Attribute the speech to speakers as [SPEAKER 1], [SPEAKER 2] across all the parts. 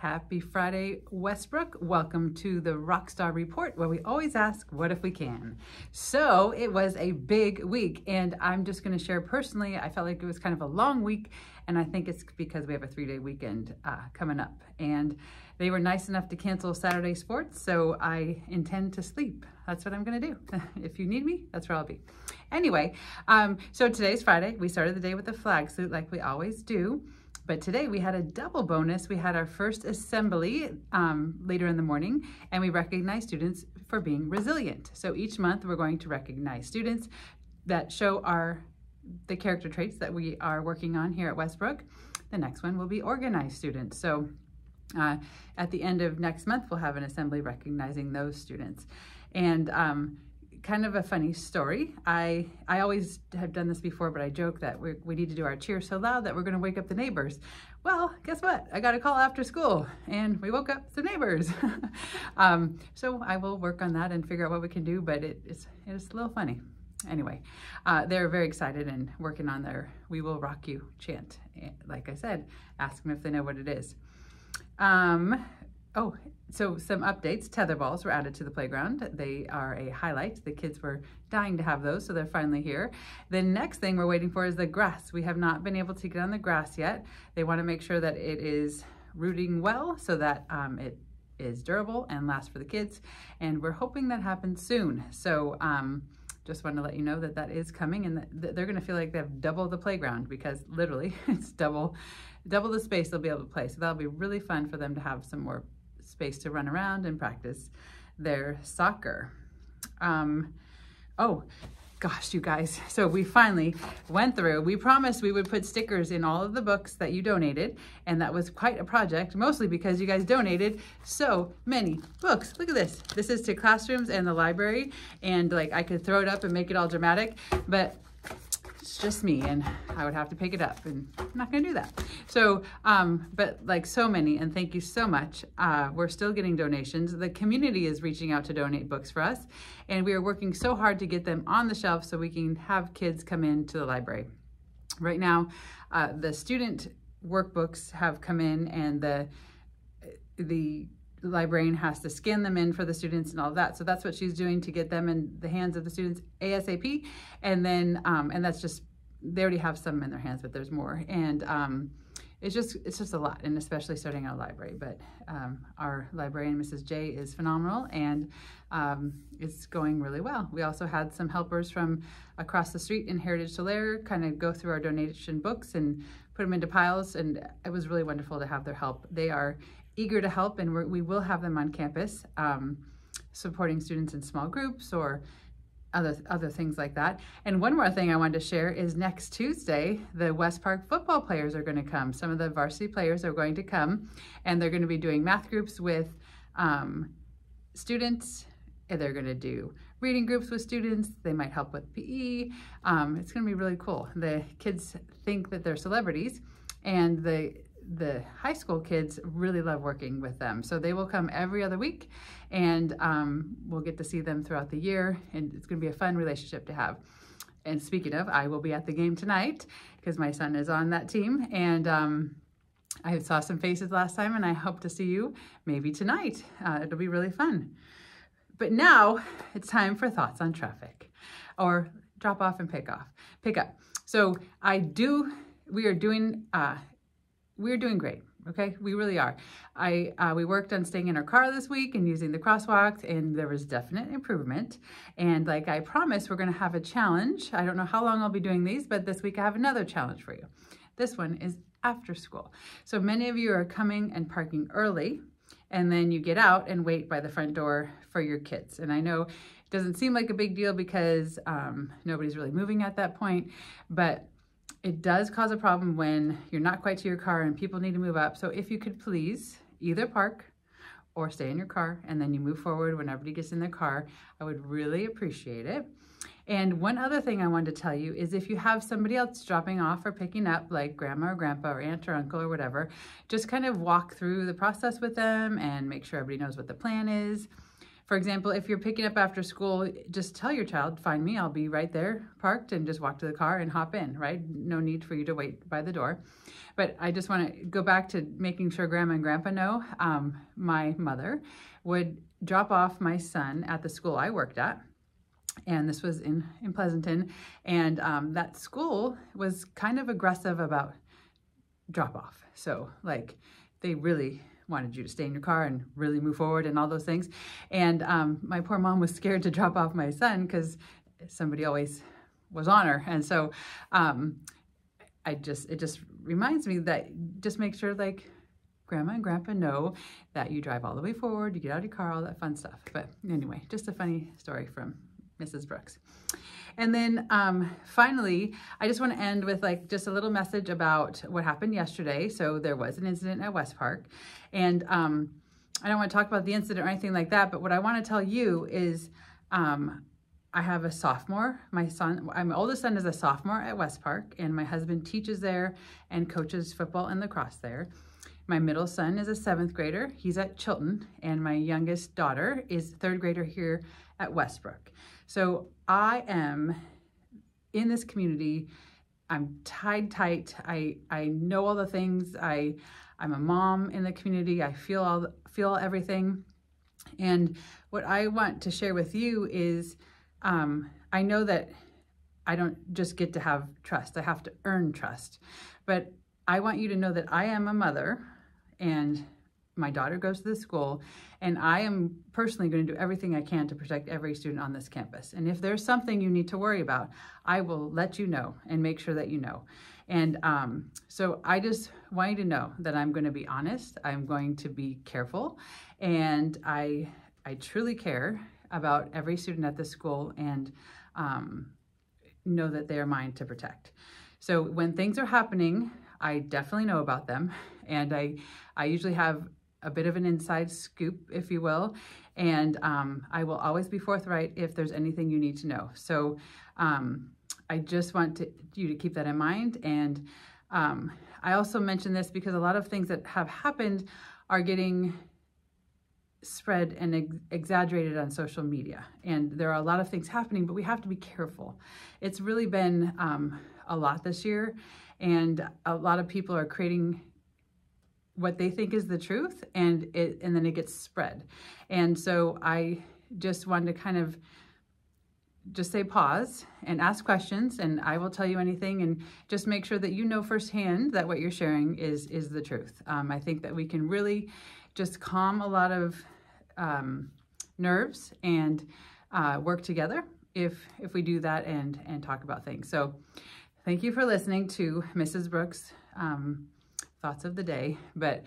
[SPEAKER 1] Happy Friday, Westbrook. Welcome to the ROCKstar Report, where we always ask, what if we can? So it was a big week, and I'm just going to share personally, I felt like it was kind of a long week, and I think it's because we have a 3-day weekend coming up. And they were nice enough to cancel Saturday sports, so I intend to sleep. That's what I'm going to do. If you need me, that's where I'll be. Anyway, so today's Friday. We started the day with a flag salute like we always do. But today we had a double bonus. We had our first assembly later in the morning, and we recognized students for being resilient. So each month we're going to recognize students that show the character traits that we are working on here at Westbrook. The next one will be organized students. So at the end of next month, we'll have an assembly recognizing those students. And kind of a funny story. I always have done this before, but I joke that we need to do our cheer so loud that we're going to wake up the neighbors. Well, guess what? I got a call after school and we woke up the neighbors. So I will work on that and figure out what we can do, but it's a little funny. Anyway, they're very excited and working on their "We Will Rock You" chant. Like I said, ask them if they know what it is. Oh, so some updates. Tetherballs were added to the playground. They are a highlight. The kids were dying to have those, so they're finally here. The next thing we're waiting for is the grass. We have not been able to get on the grass yet. They want to make sure that it is rooting well so that it is durable and lasts for the kids. And we're hoping that happens soon. So just wanted to let you know that that is coming, and that they're going to feel like they have double the playground, because literally it's double the space they'll be able to play. So that'll be really fun for them to have some more space to run around and practice their soccer. Oh gosh, you guys, so we finally went through. We promised we would put stickers in all of the books that you donated, and that was quite a project, mostly because you guys donated so many books. Look at this. This is to classrooms and the library, and like I could throw it up and make it all dramatic, but it's just me, and I would have to pick it up, and I'm not gonna do that. So, but like so many, and thank you so much. We're still getting donations. The community is reaching out to donate books for us, and we are working so hard to get them on the shelf so we can have kids come into the library. Right now, the student workbooks have come in, and the librarian has to scan them in for the students and all of that. So that's what she's doing to get them in the hands of the students ASAP. And then, and that's just, they already have some in their hands, but there's more. And it's just a lot, and especially starting our library. But our librarian, Mrs. J, is phenomenal, and it's going really well. We also had some helpers from across the street in Heritage Tulare kind of go through our donation books and put them into piles, and it was really wonderful to have their help. They are eager to help, and we will have them on campus supporting students in small groups or other things like that. And one more thing I wanted to share is next Tuesday, the West Park football players are going to come. Some of the varsity players are going to come, and they're going to be doing math groups with students, and they're going to do reading groups with students. They might help with PE. It's going to be really cool. The kids think that they're celebrities, and the high school kids really love working with them. So they will come every other week, and we'll get to see them throughout the year, and it's going to be a fun relationship to have. And speaking of, I will be at the game tonight because my son is on that team, and I saw some faces last time, and I hope to see you maybe tonight. It'll be really fun. But now it's time for thoughts on traffic, or drop off and pick up. So we are doing great, okay? We really are. We worked on staying in our car this week and using the crosswalks, and there was definite improvement. And like I promised, we're gonna have a challenge. I don't know how long I'll be doing these, but this week I have another challenge for you. This one is after school. So many of you are coming and parking early, and then you get out and wait by the front door for your kids. And I know it doesn't seem like a big deal because nobody's really moving at that point, but it does cause a problem when you're not quite to your car and people need to move up. So if you could please either park or stay in your car, and then you move forward when everybody gets in their car, I would really appreciate it. And one other thing I wanted to tell you is if you have somebody else dropping off or picking up, like grandma or grandpa or aunt or uncle or whatever, just kind of walk through the process with them and make sure everybody knows what the plan is. For example, if you're picking up after school, just tell your child, find me, I'll be right there parked, and just walk to the car and hop in, right? No need for you to wait by the door. But I just want to go back to making sure Grandma and Grandpa know. My mother would drop off my son at the school I worked at, and this was in Pleasanton, and that school was kind of aggressive about drop off. So like they really wanted you to stay in your car and really move forward and all those things. And my poor mom was scared to drop off my son because somebody always was on her. And so it just reminds me that just make sure like Grandma and Grandpa know that you drive all the way forward, you get out of your car, all that fun stuff. But anyway, just a funny story from Mrs. Brooks. And then finally, I just want to end with like just a little message about what happened yesterday. So there was an incident at West Park, and I don't want to talk about the incident or anything like that, but what I want to tell you is I have a sophomore. My oldest son is a sophomore at West Park, and my husband teaches there and coaches football and lacrosse there. My middle son is a 7th grader. He's at Chilton, and my youngest daughter is 3rd grader here at Westbrook. So I am in this community. I'm tied tight. I know all the things. I'm a mom in the community. I feel everything. And what I want to share with you is I know that I don't just get to have trust. I have to earn trust. But I want you to know that I am a mother, and my daughter goes to the school, and I am personally going to do everything I can to protect every student on this campus. And if there's something you need to worry about, I will let you know and make sure that you know. And so I just want you to know that I'm going to be honest. I'm going to be careful, and I truly care about every student at this school, and know that they are mine to protect. So when things are happening, I definitely know about them, and I usually have a bit of an inside scoop, if you will, and I will always be forthright if there's anything you need to know. So I just want you to keep that in mind. And I also mention this because a lot of things that have happened are getting spread and exaggerated on social media, and there are a lot of things happening, but we have to be careful. It's really been a lot this year, and a lot of people are creating what they think is the truth, and then it gets spread. And so I just wanted to kind of just say pause and ask questions, and I will tell you anything, and just make sure that you know firsthand that what you're sharing is the truth. I think that we can really just calm a lot of nerves and work together if we do that and talk about things. So thank you for listening to Mrs. Brooks' thoughts of the day. But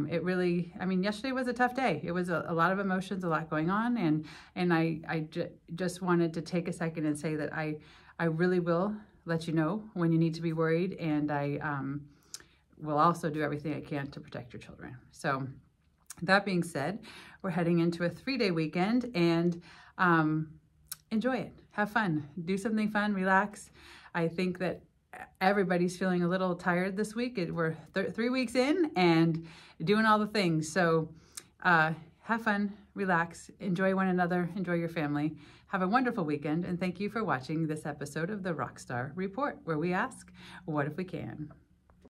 [SPEAKER 1] it really, I mean, yesterday was a tough day. It was a lot of emotions, a lot going on, and I just wanted to take a second and say that I really will let you know when you need to be worried, and I will also do everything I can to protect your children. So that being said, we're heading into a 3-day weekend, and enjoy it. Have fun. Do something fun. Relax. I think that everybody's feeling a little tired this week. We're 3 weeks in and doing all the things. So have fun, relax, enjoy one another, enjoy your family. Have a wonderful weekend, and thank you for watching this episode of the Rockstar Report, where we ask, what if we can?